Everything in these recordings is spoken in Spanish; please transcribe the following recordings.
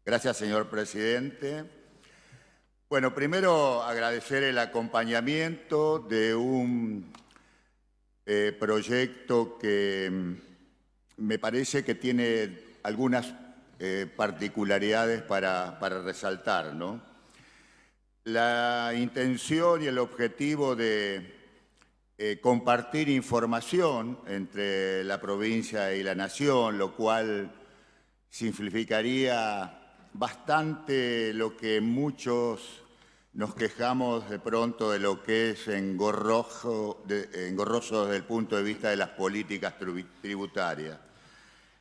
Gracias, señor presidente. Bueno, primero agradecer el acompañamiento de un proyecto que me parece que tiene algunas particularidades para resaltar, ¿no? La intención y el objetivo de compartir información entre la provincia y la nación, lo cual simplificaría bastante lo que muchos nos quejamos de pronto de lo que es engorroso desde el punto de vista de las políticas tributarias.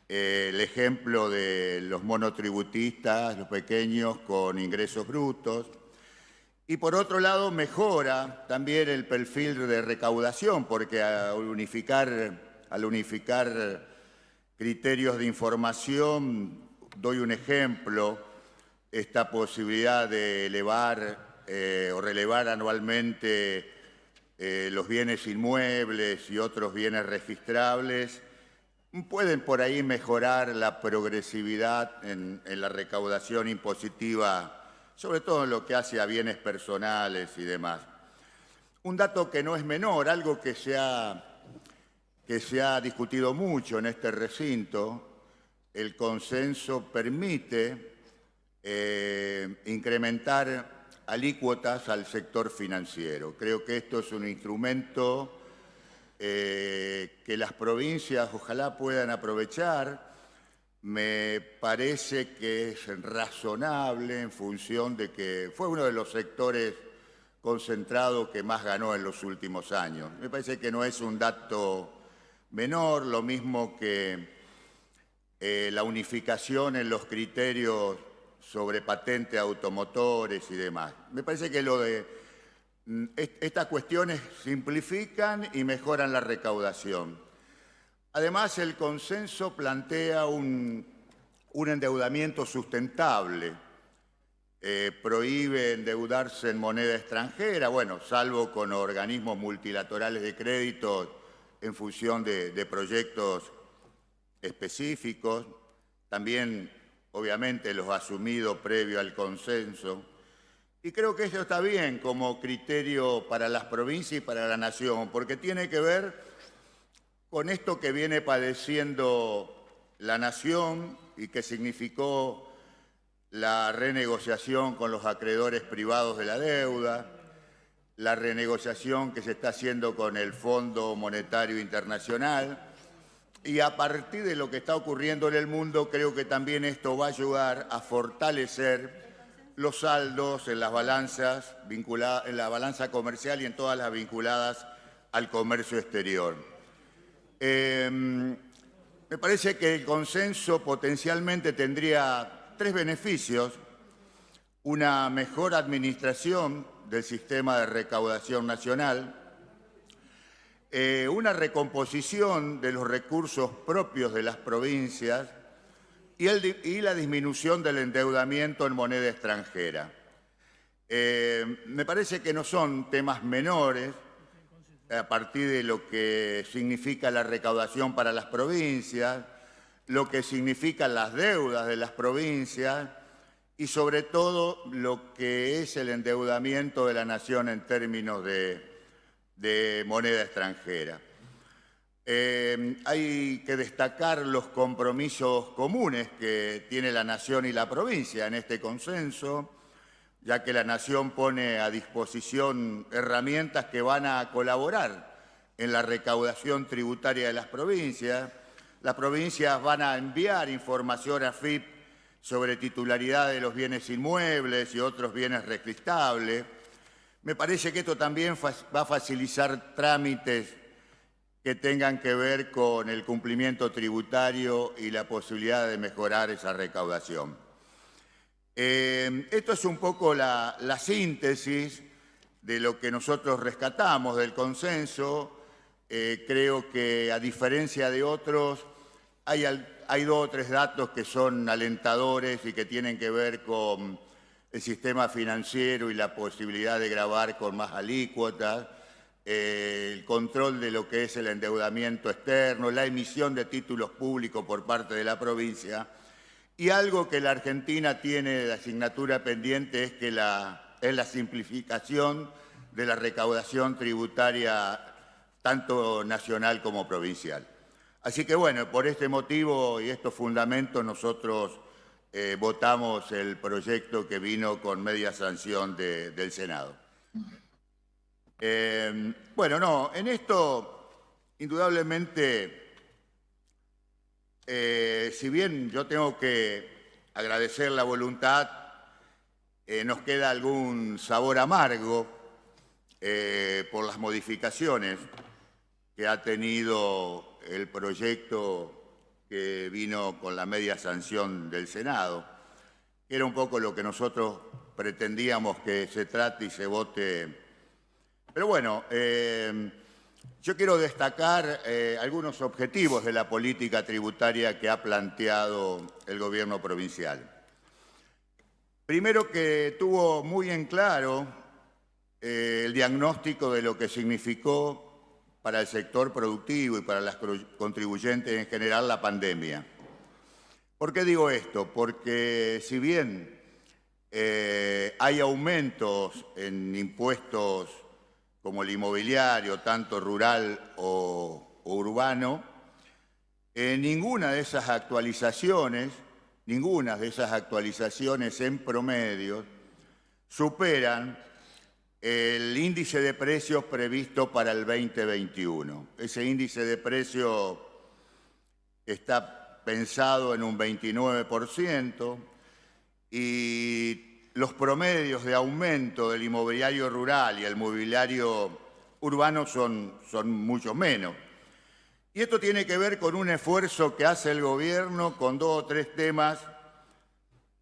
El ejemplo de los monotributistas, los pequeños con ingresos brutos. Y por otro lado, mejora también el perfil de recaudación, porque al unificar criterios de información, doy un ejemplo, esta posibilidad de elevar o relevar anualmente los bienes inmuebles y otros bienes registrables, pueden por ahí mejorar la progresividad en la recaudación impositiva, sobre todo en lo que hace a bienes personales y demás. Un dato que no es menor, algo que se ha discutido mucho en este recinto, el consenso permite incrementar alícuotas al sector financiero. Creo que esto es un instrumento que las provincias ojalá puedan aprovechar. Me parece que es razonable en función de que fue uno de los sectores concentrados que más ganó en los últimos años. Me parece que no es un dato menor, lo mismo que la unificación en los criterios sobre patente automotores y demás. Me parece que estas cuestiones simplifican y mejoran la recaudación. Además, el consenso plantea un endeudamiento sustentable, prohíbe endeudarse en moneda extranjera, bueno, salvo con organismos multilaterales de crédito en función de proyectos específicos, también obviamente los asumidos previo al consenso. Y creo que eso está bien como criterio para las provincias y para la nación, porque tiene que ver con esto que viene padeciendo la nación y que significó la renegociación con los acreedores privados de la deuda, la renegociación que se está haciendo con el Fondo Monetario Internacional, y a partir de lo que está ocurriendo en el mundo, creo que también esto va a ayudar a fortalecer los saldos en las balanzas en la balanza comercial y en todas las vinculadas al comercio exterior. Me parece que el consenso potencialmente tendría tres beneficios: una mejor administración del sistema de recaudación nacional, una recomposición de los recursos propios de las provincias y la disminución del endeudamiento en moneda extranjera. Me parece que no son temas menores a partir de lo que significa la recaudación para las provincias, lo que significan las deudas de las provincias y sobre todo lo que es el endeudamiento de la nación en términos de moneda extranjera. Hay que destacar los compromisos comunes que tiene la nación y la provincia en este consenso, ya que la nación pone a disposición herramientas que van a colaborar en la recaudación tributaria de las provincias. Las provincias van a enviar información a FIP sobre titularidad de los bienes inmuebles y otros bienes registrables. Me parece que esto también va a facilitar trámites que tengan que ver con el cumplimiento tributario y la posibilidad de mejorar esa recaudación. Esto es un poco la síntesis de lo que nosotros rescatamos del consenso. Creo que, a diferencia de otros, hay dos o tres datos que son alentadores y que tienen que ver con el sistema financiero y la posibilidad de gravar con más alícuotas, el control de lo que es el endeudamiento externo, la emisión de títulos públicos por parte de la provincia Y algo que la Argentina tiene de asignatura pendiente es que es la simplificación de la recaudación tributaria tanto nacional como provincial. Así que bueno, por este motivo y estos fundamentos nosotros votamos el proyecto que vino con media sanción del Senado. Bueno, no, en esto indudablemente, si bien yo tengo que agradecer la voluntad, nos queda algún sabor amargo por las modificaciones que ha tenido el proyecto que vino con la media sanción del Senado, que era un poco lo que nosotros pretendíamos que se trate y se vote. Pero bueno, yo quiero destacar algunos objetivos de la política tributaria que ha planteado el gobierno provincial. Primero, que tuvo muy en claro el diagnóstico de lo que significó para el sector productivo y para las contribuyentes en general la pandemia. ¿Por qué digo esto? Porque si bien hay aumentos en impuestos como el inmobiliario, tanto rural o urbano, ninguna de esas actualizaciones en promedio superan el índice de precios previsto para el 2021. Ese índice de precios está pensado en un 29% y los promedios de aumento del inmobiliario rural y el mobiliario urbano son mucho menos. Y esto tiene que ver con un esfuerzo que hace el gobierno con 2 o 3 temas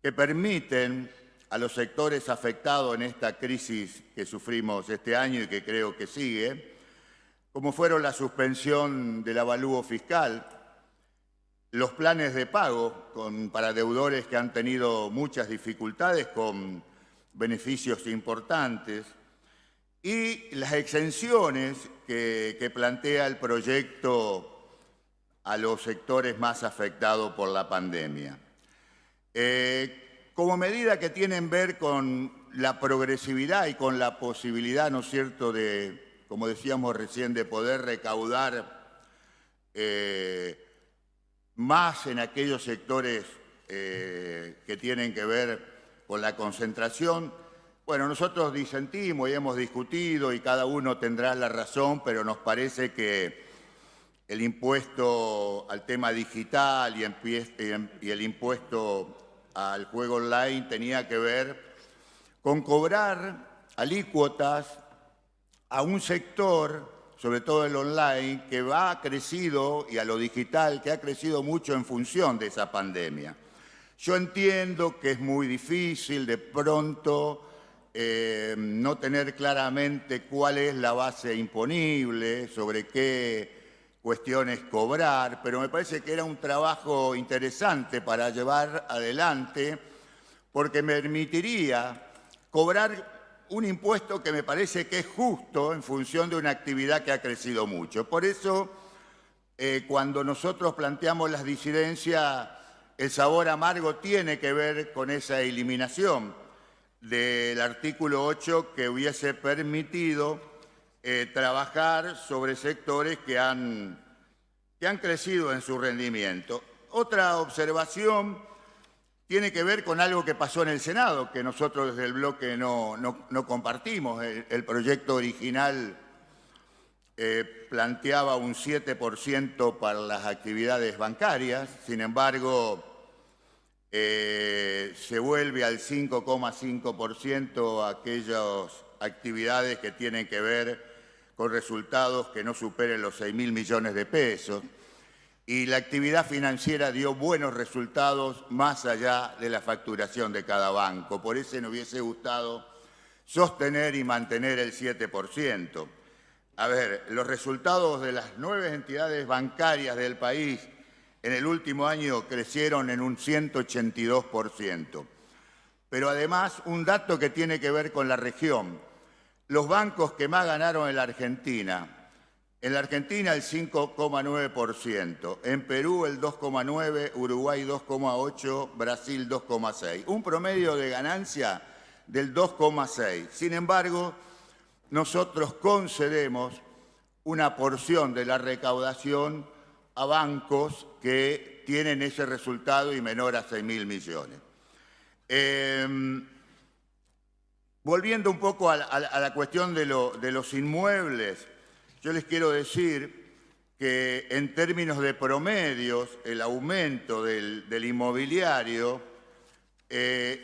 que permiten a los sectores afectados en esta crisis que sufrimos este año y que creo que sigue, como fueron la suspensión del avalúo fiscal, los planes de pago para deudores que han tenido muchas dificultades con beneficios importantes y las exenciones que plantea el proyecto a los sectores más afectados por la pandemia. Como medida que tienen que ver con la progresividad y con la posibilidad, ¿no es cierto?, de, como decíamos recién, de poder recaudar más en aquellos sectores que tienen que ver con la concentración. Bueno, nosotros disentimos y hemos discutido y cada uno tendrá la razón, pero nos parece que el impuesto al tema digital y el impuesto al juego online tenía que ver con cobrar alícuotas a un sector, sobre todo el online, que ha crecido, y a lo digital, que ha crecido mucho en función de esa pandemia. Yo entiendo que es muy difícil de pronto no tener claramente cuál es la base imponible, sobre qué cuestiones cobrar, pero me parece que era un trabajo interesante para llevar adelante porque me permitiría cobrar un impuesto que me parece que es justo en función de una actividad que ha crecido mucho. Por eso, cuando nosotros planteamos las disidencias, el sabor amargo tiene que ver con esa eliminación del artículo 8 que hubiese permitido trabajar sobre sectores que han crecido en su rendimiento. Otra observación tiene que ver con algo que pasó en el Senado, que nosotros desde el bloque no compartimos. El proyecto original planteaba un 7% para las actividades bancarias, sin embargo, se vuelve al 5,5% aquellas actividades que tienen que ver con resultados que no superen los 6.000 millones de pesos. Y la actividad financiera dio buenos resultados más allá de la facturación de cada banco. Por eso nos hubiese gustado sostener y mantener el 7%. A ver, los resultados de las 9 entidades bancarias del país en el último año crecieron en un 182%. Pero además, un dato que tiene que ver con la región. Los bancos que más ganaron en la Argentina En la Argentina el 5,9%, en Perú el 2,9%, Uruguay 2,8%, Brasil 2,6%. Un promedio de ganancia del 2,6%. Sin embargo, nosotros concedemos una porción de la recaudación a bancos que tienen ese resultado y menor a 6.000 millones. Volviendo un poco a la cuestión de los inmuebles, yo les quiero decir que en términos de promedios, el aumento del inmobiliario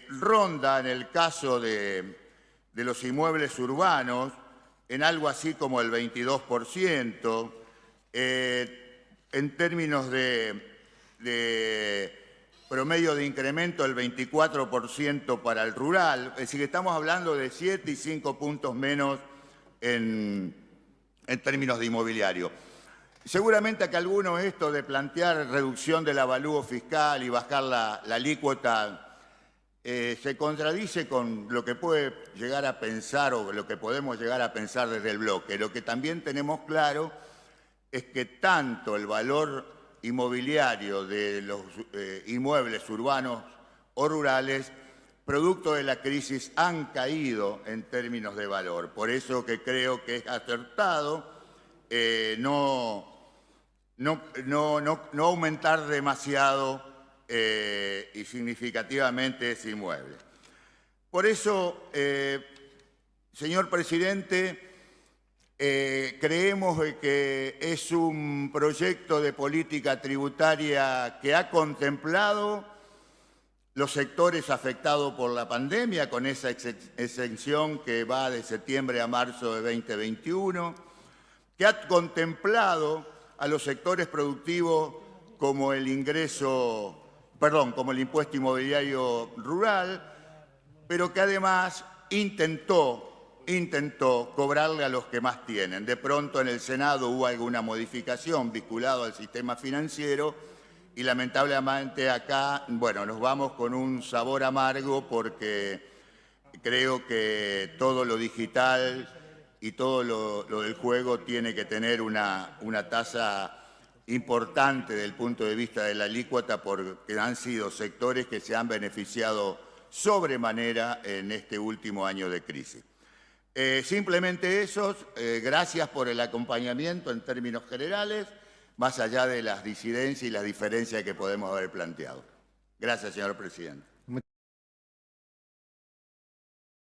ronda en el caso de los inmuebles urbanos en algo así como el 22%, en términos de promedio de incremento el 24% para el rural, es decir, que estamos hablando de 7 y 5 puntos menos en términos de inmobiliario. Seguramente que algunos esto de plantear reducción del avalúo fiscal y bajar la alícuota se contradice con lo que puede llegar a pensar o lo que podemos llegar a pensar desde el bloque. Lo que también tenemos claro es que tanto el valor inmobiliario de los inmuebles urbanos o rurales, producto de la crisis, han caído en términos de valor. Por eso que creo que es acertado no aumentar demasiado y significativamente ese inmueble. Por eso, señor presidente, creemos que es un proyecto de política tributaria que ha contemplado los sectores afectados por la pandemia, con esa exención que va de septiembre a marzo de 2021, que ha contemplado a los sectores productivos como el como el impuesto inmobiliario rural, pero que además intentó cobrarle a los que más tienen. De pronto en el Senado hubo alguna modificación vinculada al sistema financiero y lamentablemente acá, bueno, nos vamos con un sabor amargo porque creo que todo lo digital y todo lo del juego tiene que tener una tasa importante desde el punto de vista de la alícuota porque han sido sectores que se han beneficiado sobremanera en este último año de crisis. Simplemente eso, gracias por el acompañamiento en términos generales, más allá de las disidencias y las diferencias que podemos haber planteado. Gracias, señor presidente.